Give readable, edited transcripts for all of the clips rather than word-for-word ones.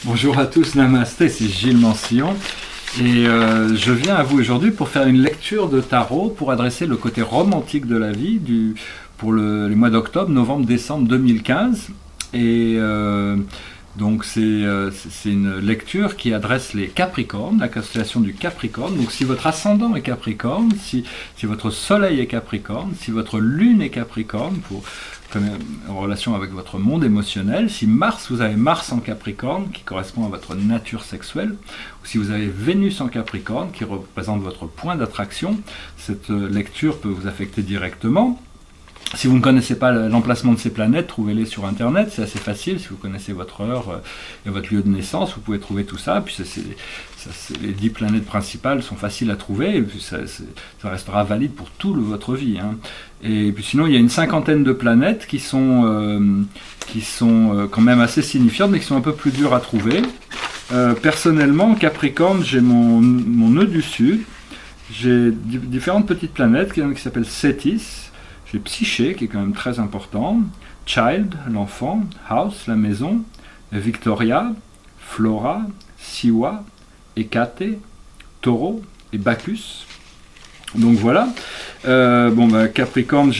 Bonjour à tous, namasté, c'est Gilles Mancillon et je viens à vous aujourd'hui pour faire une lecture de tarot pour adresser le côté romantique de la vie pour les mois d'octobre, novembre, décembre 2015 et donc c'est une lecture qui adresse les Capricornes, la constellation du Capricorne. Donc si votre ascendant est Capricorne, si votre soleil est Capricorne, si votre lune est Capricorne, en relation avec votre monde émotionnel, si vous avez Mars en Capricorne, qui correspond à votre nature sexuelle, ou si vous avez Vénus en Capricorne, qui représente votre point d'attraction, cette lecture peut vous affecter directement. Si vous ne connaissez pas l'emplacement de ces planètes, trouvez-les sur Internet, c'est assez facile. Si vous connaissez votre heure et votre lieu de naissance, vous pouvez trouver tout ça. Puis les 10 planètes principales sont faciles à trouver, et puis ça restera valide pour toute votre vie. Hein. Et puis sinon, il y a une cinquantaine de planètes qui sont quand même assez signifiantes, mais qui sont un peu plus dures à trouver. Personnellement, Capricorne, j'ai mon nœud du Sud. J'ai différentes petites planètes qui s'appellent Cétis. J'ai Psyché, qui est quand même très important, Child, l'enfant, House, la maison, Victoria, Flora, Siwa, Hécate, Taureau et Bacchus. Donc voilà. Capricorne,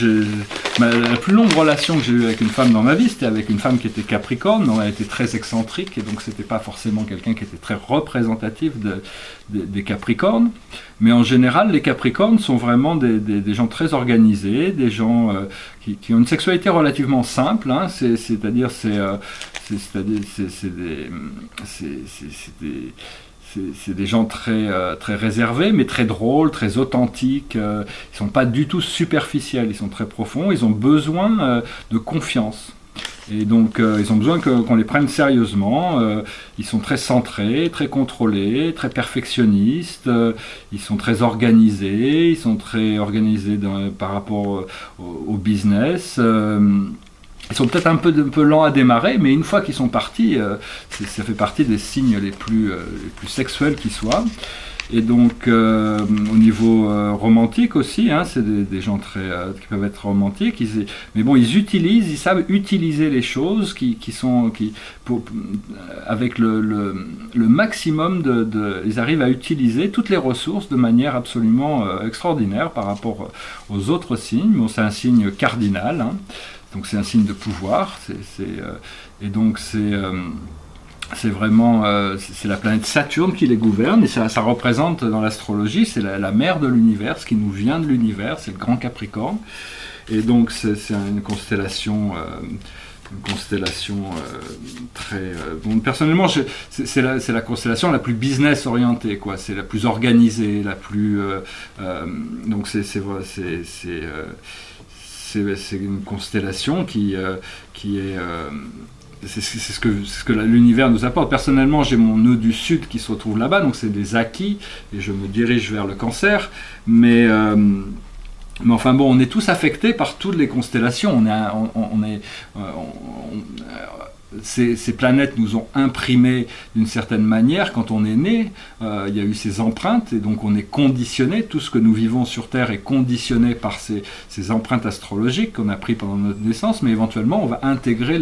la plus longue relation que j'ai eue avec une femme dans ma vie, c'était avec une femme qui était Capricorne. Elle était très excentrique et donc c'était pas forcément quelqu'un qui était très représentatif des Capricornes. Mais en général, les Capricornes sont vraiment des gens très organisés, des gens qui ont une sexualité relativement simple. Hein, c'est-à-dire c'est des gens très réservés, mais très drôles, très authentiques. Ils ne sont pas du tout superficiels, ils sont très profonds. Ils ont besoin de confiance. Et donc, ils ont besoin qu'on les prenne sérieusement. Ils sont très centrés, très contrôlés, très perfectionnistes. Ils sont très organisés. Ils sont très organisés par rapport au business. Ils sont peut-être un peu lents à démarrer, mais une fois qu'ils sont partis, ça fait partie des signes les plus sexuels qui soient. Et donc, au niveau romantique aussi, hein, c'est des gens qui peuvent être romantiques, mais bon, ils savent utiliser les choses avec le maximum ils arrivent à utiliser toutes les ressources de manière absolument extraordinaire par rapport aux autres signes. Bon, c'est un signe cardinal, hein. Donc c'est un signe de pouvoir, et donc c'est vraiment c'est la planète Saturne qui les gouverne, et ça représente dans l'astrologie, c'est la mère de l'univers, ce qui nous vient de l'univers, c'est le grand Capricorne, et donc c'est une constellation très bon, personnellement c'est la constellation la plus business orientée, quoi. C'est la plus organisée, la plus donc c'est une constellation qui est c'est ce que l'univers nous apporte. Personnellement, j'ai mon nœud du Sud qui se retrouve là-bas, donc c'est des acquis, et je me dirige vers le Cancer, mais enfin bon, on est tous affectés par toutes les constellations. Ces planètes nous ont imprimé d'une certaine manière quand on est né. Il y a eu ces empreintes, et donc on est conditionné. Tout ce que nous vivons sur Terre est conditionné par ces empreintes astrologiques qu'on a prises pendant notre naissance, mais éventuellement on va intégrer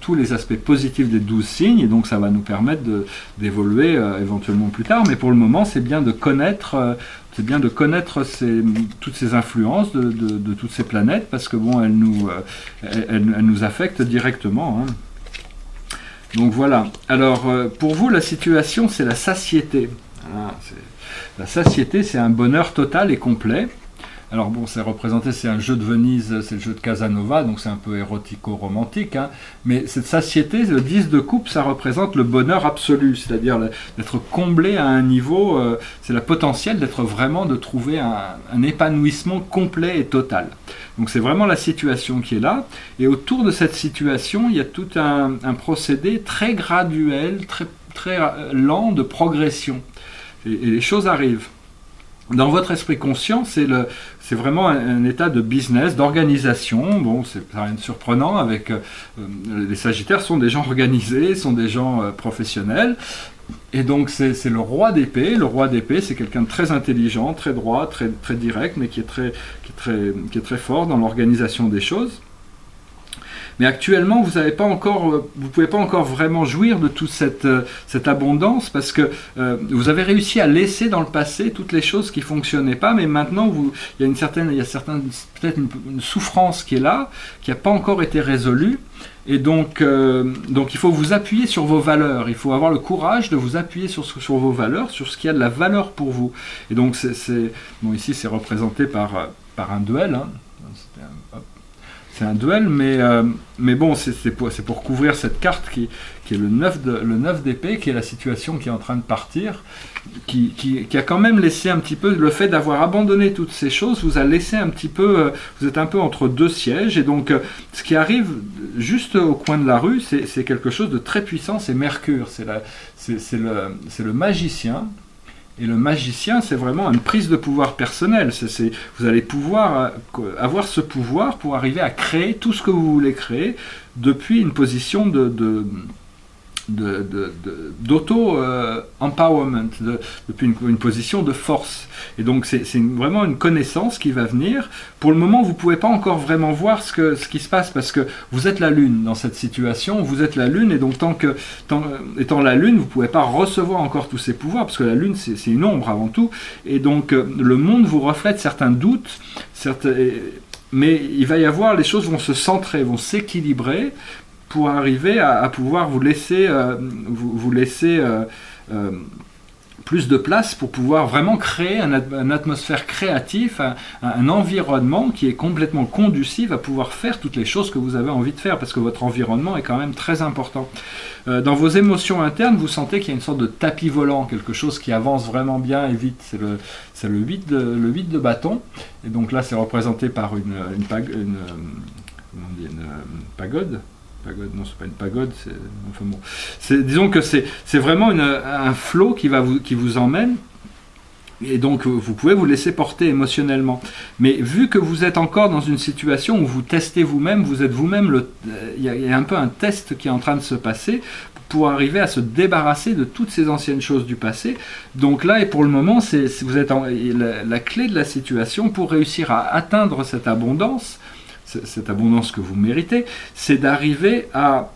tous les aspects positifs des 12 signes, et donc ça va nous permettre d'évoluer éventuellement plus tard. Mais pour le moment, c'est bien de connaître toutes ces influences de toutes ces planètes, parce que bon, elles nous affectent directement, hein. Donc voilà. Alors pour vous, la situation, c'est la satiété. La satiété, c'est un bonheur total et complet. Alors bon, c'est un jeu de Venise, c'est le jeu de Casanova, donc c'est un peu érotico-romantique, hein. Mais cette satiété, le 10 de coupe, ça représente le bonheur absolu, c'est-à-dire d'être comblé à un niveau, c'est la potentiel de trouver un épanouissement complet et total. Donc c'est vraiment la situation qui est là, et autour de cette situation, il y a tout un procédé très graduel, très lent de progression, et les choses arrivent. Dans votre esprit conscient, c'est vraiment un état de business, d'organisation. Bon, c'est rien de surprenant, avec les Sagittaires sont des gens organisés, sont des gens professionnels. Et donc c'est le roi d'épée. Le roi d'épée, c'est quelqu'un de très intelligent, très droit, très direct, mais qui est très fort dans l'organisation des choses. Mais actuellement, vous avez pas encore, vous pouvez pas encore vraiment jouir de toute cette abondance parce que vous avez réussi à laisser dans le passé toutes les choses qui fonctionnaient pas, mais maintenant il y a peut-être une souffrance qui est là, qui n'a pas encore été résolue. Et donc il faut vous appuyer sur vos valeurs, il faut avoir le courage de vous appuyer sur vos valeurs, sur ce qui a de la valeur pour vous. Et donc bon, ici c'est représenté par un duel, hein. C'est un duel, mais bon, c'est pour couvrir cette carte qui est le 9 d'épée, qui est la situation qui est en train de partir, qui a quand même laissé un petit peu, le fait d'avoir abandonné toutes ces choses, vous a laissé un petit peu, vous êtes un peu entre deux sièges, et donc ce qui arrive juste au coin de la rue, c'est quelque chose de très puissant, c'est Mercure, c'est le magicien. Et le magicien, c'est vraiment une prise de pouvoir personnelle. Vous allez pouvoir avoir ce pouvoir pour arriver à créer tout ce que vous voulez créer depuis une position d'auto-empowerment, depuis une position de force. Et donc c'est vraiment une connaissance qui va venir. Pour le moment, vous ne pouvez pas encore vraiment voir ce qui se passe parce que vous êtes la Lune dans cette situation, vous êtes la Lune et donc étant la Lune, vous ne pouvez pas recevoir encore tous ces pouvoirs parce que la Lune c'est une ombre avant tout et donc le monde vous reflète certains doutes, mais il va y avoir, les choses vont se centrer, vont s'équilibrer pour arriver à pouvoir vous laisser plus de place pour pouvoir vraiment créer une atmosphère créative, un environnement qui est complètement conducive à pouvoir faire toutes les choses que vous avez envie de faire, parce que votre environnement est quand même très important. Dans vos émotions internes, vous sentez qu'il y a une sorte de tapis volant, quelque chose qui avance vraiment bien et vite. C'est le 8 de bâton, et donc là c'est représenté par une pagode. Non, c'est pas une pagode, enfin bon. Disons que c'est vraiment un flot qui vous emmène, et donc vous pouvez vous laisser porter émotionnellement. Mais vu que vous êtes encore dans une situation où vous testez vous-même, vous êtes vous-même, il y a un peu un test qui est en train de se passer pour arriver à se débarrasser de toutes ces anciennes choses du passé. Donc là, et pour le moment, vous êtes la clé de la situation pour réussir à atteindre cette abondance que vous méritez, c'est d'arriver à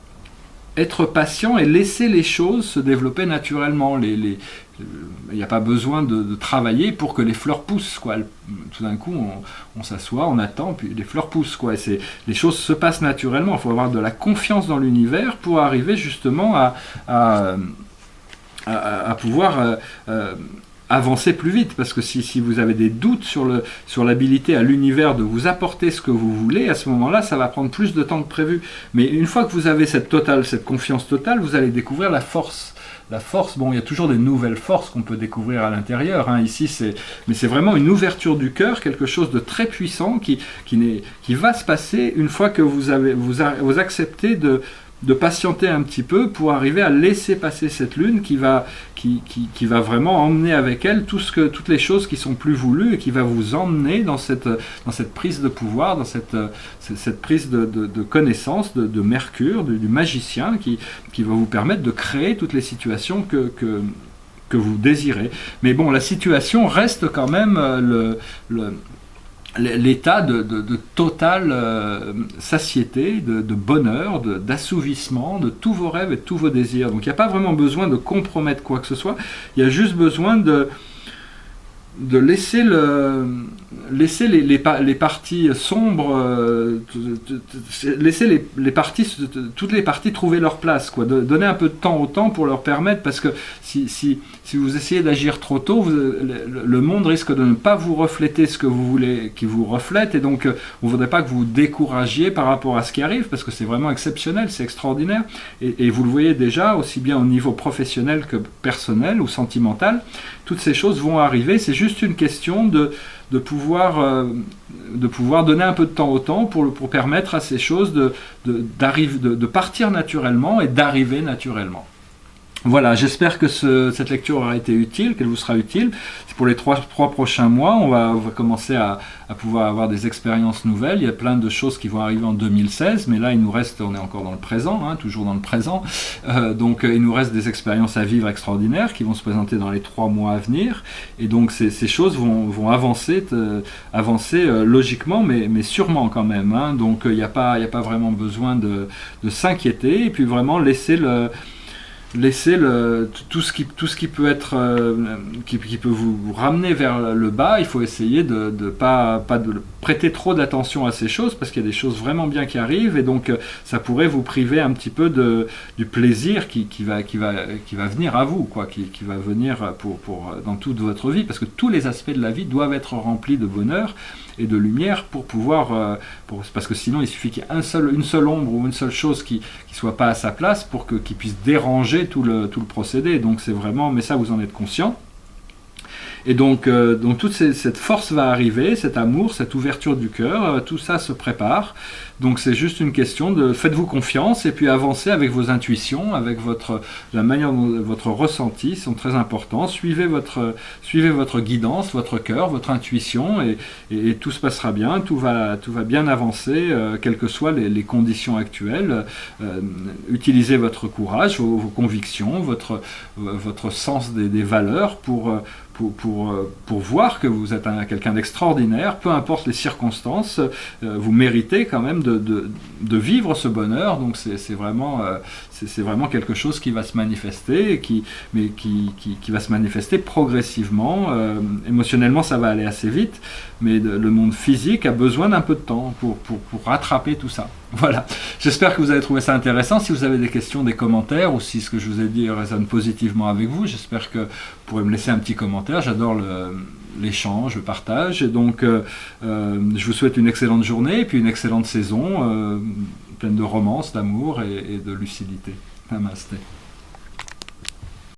être patient et laisser les choses se développer naturellement. Il n'y a pas besoin de travailler pour que les fleurs poussent, quoi. Tout d'un coup, on s'assoit, on attend, puis les fleurs poussent, quoi. Et les choses se passent naturellement. Il faut avoir de la confiance dans l'univers pour arriver justement à pouvoir avancer plus vite, parce que si vous avez des doutes sur l'habilité à l'univers de vous apporter ce que vous voulez, à ce moment-là, ça va prendre plus de temps que prévu. Mais une fois que vous avez cette confiance totale, vous allez découvrir la force. La force, bon, il y a toujours des nouvelles forces qu'on peut découvrir à l'intérieur, hein. Ici, mais c'est vraiment une ouverture du cœur, quelque chose de très puissant qui va se passer une fois que vous acceptez de patienter un petit peu pour arriver à laisser passer cette lune qui va vraiment emmener avec elle toutes les choses qui sont plus voulues et qui va vous emmener dans cette prise de pouvoir, dans cette prise de connaissance de Mercure, du magicien qui va vous permettre de créer toutes les situations que vous désirez. Mais bon, la situation reste quand même l'état de totale satiété, de bonheur, d'assouvissement de tous vos rêves et de tous vos désirs. Donc il n'y a pas vraiment besoin de compromettre quoi que ce soit, il y a juste besoin de laisser les parties sombres, laisser toutes les parties trouver leur place, quoi. Donner un peu de temps au temps pour leur permettre, parce que si vous essayez d'agir trop tôt, le monde risque de ne pas vous refléter ce que vous voulez qu'il vous reflète, et donc on ne voudrait pas que vous vous découragiez par rapport à ce qui arrive, parce que c'est vraiment exceptionnel, c'est extraordinaire, et vous le voyez déjà, aussi bien au niveau professionnel que personnel ou sentimental, toutes ces choses vont arriver. C'est juste une question de pouvoir donner un peu de temps au temps pour permettre à ces choses de partir naturellement et d'arriver naturellement. Voilà, j'espère que cette lecture aura été utile, qu'elle vous sera utile. Pour les trois prochains mois, on va commencer à pouvoir avoir des expériences nouvelles. Il y a plein de choses qui vont arriver en 2016, mais là, il nous reste, on est encore dans le présent, hein, toujours dans le présent. Donc, il nous reste des expériences à vivre extraordinaires qui vont se présenter dans les 3 mois à venir. Et donc, ces choses vont avancer logiquement, mais sûrement quand même. Hein. Donc, il n'y a pas vraiment besoin de s'inquiéter. Et puis, vraiment, laisser tout ce qui peut être qui peut vous ramener vers le bas. Il faut essayer de pas de prêter trop d'attention à ces choses, parce qu'il y a des choses vraiment bien qui arrivent, et donc ça pourrait vous priver un petit peu du plaisir qui va venir à vous, quoi, qui va venir dans toute votre vie, parce que tous les aspects de la vie doivent être remplis de bonheur et de lumière pour pouvoir parce que sinon il suffit qu'il y ait une seule ombre ou une seule chose qui soit pas à sa place pour qu'il puisse déranger tout le procédé. Donc c'est vraiment, mais ça vous en êtes conscient. Et donc toute cette force va arriver, cet amour, cette ouverture du cœur, tout ça se prépare. Donc c'est juste une question de faites-vous confiance et puis avancez avec vos intuitions, avec la manière dont votre ressenti sont très importants. Suivez votre guidance, votre cœur, votre intuition, et tout se passera bien, tout va bien avancer, quelles que soient les conditions actuelles. Utilisez votre courage, vos convictions, votre sens des valeurs pour voir que vous êtes quelqu'un d'extraordinaire, peu importe les circonstances, vous méritez quand même de vivre ce bonheur. Donc c'est vraiment quelque chose qui va se manifester, qui va se manifester progressivement. Émotionnellement, ça va aller assez vite, mais le monde physique a besoin d'un peu de temps pour rattraper tout ça. Voilà, j'espère que vous avez trouvé ça intéressant. Si vous avez des questions, des commentaires, ou si ce que je vous ai dit résonne positivement avec vous, j'espère que vous pourrez me laisser un petit commentaire. J'adore l'échange, le partage. Et donc, je vous souhaite une excellente journée et puis une excellente saison, pleine de romance, d'amour et de lucidité. Namasté.